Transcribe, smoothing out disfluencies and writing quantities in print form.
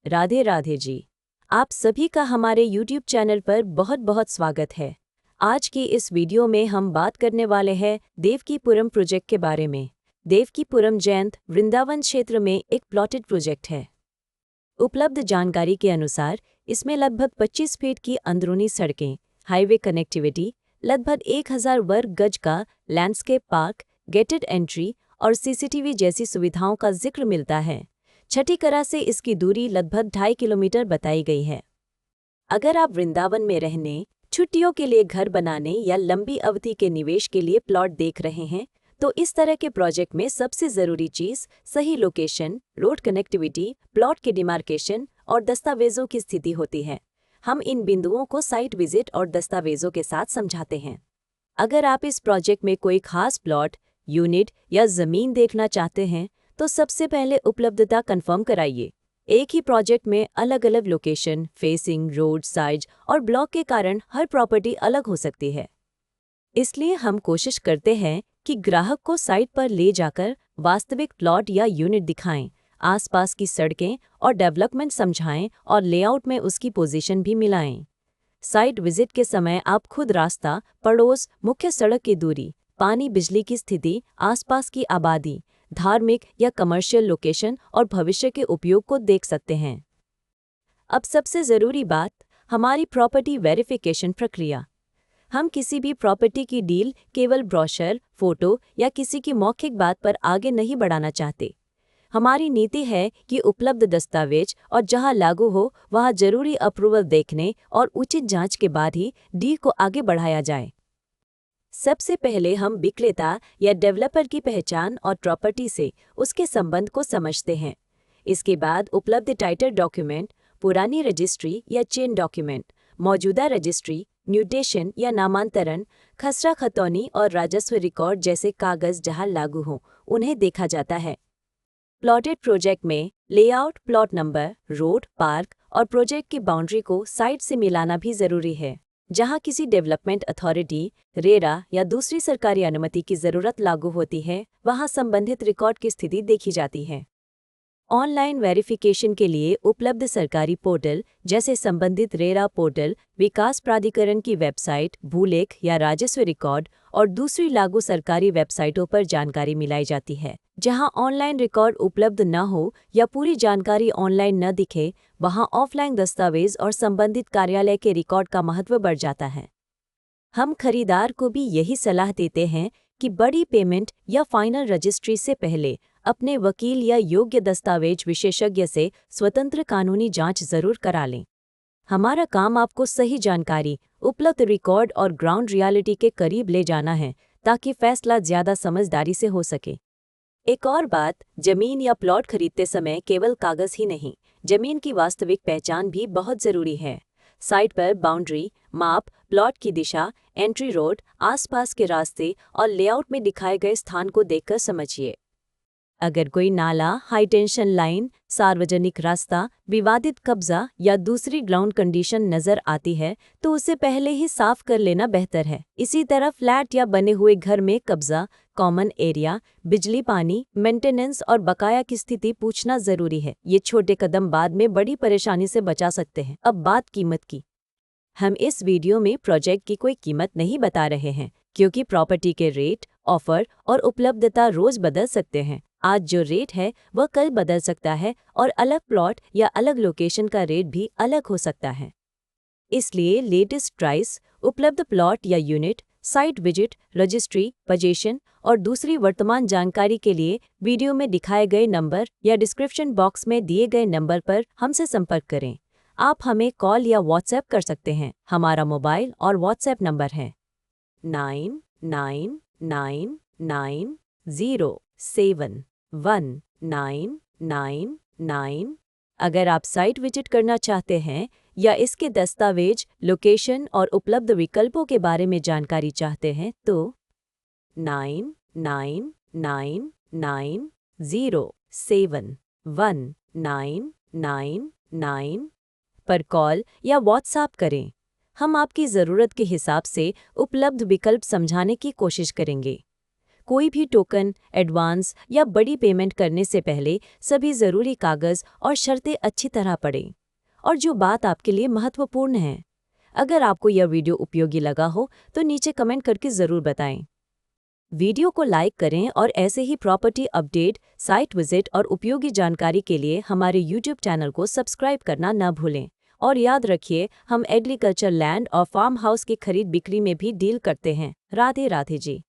राधे राधे जी। आप सभी का हमारे YouTube चैनल पर बहुत बहुत स्वागत है। आज की इस वीडियो में हम बात करने वाले हैं देवकीपुरम प्रोजेक्ट के बारे में। देवकीपुरम जयंत वृंदावन क्षेत्र में एक प्लॉटेड प्रोजेक्ट है। उपलब्ध जानकारी के अनुसार इसमें लगभग 25 फीट की अंदरूनी सड़कें, हाईवे कनेक्टिविटी, लगभग 1000 वर्ग गज का लैंडस्केप पार्क, गेटेड एंट्री और सीसीटीवी जैसी सुविधाओं का जिक्र मिलता है। छठी करा से इसकी दूरी लगभग 2.5 किलोमीटर बताई गई है। अगर आप वृंदावन में रहने, छुट्टियों के लिए घर बनाने या लंबी अवधि के निवेश के लिए प्लॉट देख रहे हैं, तो इस तरह के प्रोजेक्ट में सबसे ज़रूरी चीज़ सही लोकेशन, रोड कनेक्टिविटी, प्लॉट के डिमार्केशन और दस्तावेजों की स्थिति होती है। हम इन बिंदुओं को साइट विजिट और दस्तावेजों के साथ समझाते हैं। अगर आप इस प्रोजेक्ट में कोई खास प्लॉट, यूनिट या ज़मीन देखना चाहते हैं, तो सबसे पहले उपलब्धता कंफर्म कराइए। एक ही प्रोजेक्ट में अलग अलग लोकेशन, फेसिंग, रोड साइज और ब्लॉक के कारण हर प्रॉपर्टी अलग हो सकती है। इसलिए हम कोशिश करते हैं कि ग्राहक को साइट पर ले जाकर वास्तविक प्लॉट या यूनिट दिखाएं, आसपास की सड़कें और डेवलपमेंट समझाएं और लेआउट में उसकी पोजीशन भी मिलाएं। साइट विजिट के समय आप खुद रास्ता, पड़ोस, मुख्य सड़क की दूरी, पानी बिजली की स्थिति, आसपास की आबादी, धार्मिक या कमर्शियल लोकेशन और भविष्य के उपयोग को देख सकते हैं। अब सबसे ज़रूरी बात, हमारी प्रॉपर्टी वेरिफिकेशन प्रक्रिया। हम किसी भी प्रॉपर्टी की डील केवल ब्रोशर, फोटो या किसी की मौखिक बात पर आगे नहीं बढ़ाना चाहते। हमारी नीति है कि उपलब्ध दस्तावेज और जहां लागू हो वहां जरूरी अप्रूवल देखने और उचित जांच के बाद ही डील को आगे बढ़ाया जाए। सबसे पहले हम विक्रेता या डेवलपर की पहचान और प्रॉपर्टी से उसके संबंध को समझते हैं। इसके बाद उपलब्ध टाइटल डॉक्यूमेंट, पुरानी रजिस्ट्री या चेन डॉक्यूमेंट, मौजूदा रजिस्ट्री, म्यूटेशन या नामांतरण, खसरा खतौनी और राजस्व रिकॉर्ड जैसे कागज जहां लागू हों, उन्हें देखा जाता है। प्लॉटेड प्रोजेक्ट में layout, plot number, road, park और प्रोजेक्ट की बाउंड्री को साइट से मिलाना भी जरूरी है। जहां किसी डेवलपमेंट अथॉरिटी, रेरा या दूसरी सरकारी अनुमति की जरूरत लागू होती है, वहां संबंधित रिकॉर्ड की स्थिति देखी जाती है। ऑनलाइन वेरिफिकेशन के लिए उपलब्ध सरकारी पोर्टल जैसे संबंधित रेरा पोर्टल, विकास प्राधिकरण की वेबसाइट, भूलेख या राजस्व रिकॉर्ड और दूसरी लागू सरकारी वेबसाइटों पर जानकारी मिलाई जाती है। जहां ऑनलाइन रिकॉर्ड उपलब्ध न हो या पूरी जानकारी ऑनलाइन न दिखे, वहां ऑफलाइन दस्तावेज और संबंधित कार्यालय के रिकॉर्ड का महत्व बढ़ जाता है। हम खरीदार को भी यही सलाह देते हैं कि बड़ी पेमेंट या फाइनल रजिस्ट्री से पहले अपने वकील या योग्य दस्तावेज विशेषज्ञ से स्वतंत्र कानूनी जांच जरूर करा लें। हमारा काम आपको सही जानकारी, उपलब्ध रिकॉर्ड और ग्राउंड रियलिटी के करीब ले जाना है, ताकि फैसला ज्यादा समझदारी से हो सके। एक और बात, जमीन या प्लॉट खरीदते समय केवल कागज ही नहीं, जमीन की वास्तविक पहचान भी बहुत जरूरी है। साइट पर बाउंड्री, माप, प्लॉट की दिशा, एंट्री रोड, आसपास के रास्ते और लेआउट में दिखाए गए स्थान को देखकर समझिए। अगर कोई नाला, हाई टेंशन लाइन, सार्वजनिक रास्ता, विवादित कब्जा या दूसरी ग्राउंड कंडीशन नजर आती है, तो उसे पहले ही साफ कर लेना बेहतर है। इसी तरह फ्लैट या बने हुए घर में कब्जा, कॉमन एरिया, बिजली, पानी, मेंटेनेंस और बकाया की स्थिति पूछना जरूरी है। ये छोटे कदम बाद में बड़ी परेशानी से बचा सकते हैं। अब बात कीमत की। हम इस वीडियो में प्रोजेक्ट की कोई कीमत नहीं बता रहे हैं, क्योंकि प्रॉपर्टी के रेट, ऑफर और उपलब्धता रोज बदल सकते हैं। आज जो रेट है वह कल बदल सकता है और अलग प्लॉट या अलग लोकेशन का रेट भी अलग हो सकता है। इसलिए लेटेस्ट प्राइस, उपलब्ध प्लॉट या unit, site visit, registry, position और दूसरी वर्तमान जानकारी के लिए वीडियो में दिखाए गए नंबर या डिस्क्रिप्शन बॉक्स में दिए गए नंबर पर हमसे संपर्क करें। आप हमें कॉल या व्हाट्सएप कर सकते हैं। हमारा मोबाइल और व्हाट्सएप नंबर है 9999071999। अगर आप साइट विजिट करना चाहते हैं या इसके दस्तावेज, लोकेशन और उपलब्ध विकल्पों के बारे में जानकारी चाहते हैं, तो 9999071999 पर कॉल या व्हाट्सएप करें। हम आपकी ज़रूरत के हिसाब से उपलब्ध विकल्प समझाने की कोशिश करेंगे। कोई भी टोकन, एडवांस या बड़ी पेमेंट करने से पहले सभी ज़रूरी कागज़ और शर्तें अच्छी तरह पढ़ें। और जो बात आपके लिए महत्वपूर्ण है, अगर आपको यह वीडियो उपयोगी लगा हो तो नीचे कमेंट करके ज़रूर बताएं। वीडियो को लाइक करें और ऐसे ही प्रॉपर्टी अपडेट, साइट विजिट और उपयोगी जानकारी के लिए हमारे YouTube चैनल को सब्सक्राइब करना न भूलें। और याद रखिए, हम एग्रीकल्चर लैंड और फार्म हाउस की खरीद बिक्री में भी डील करते हैं। राधे राधे जी।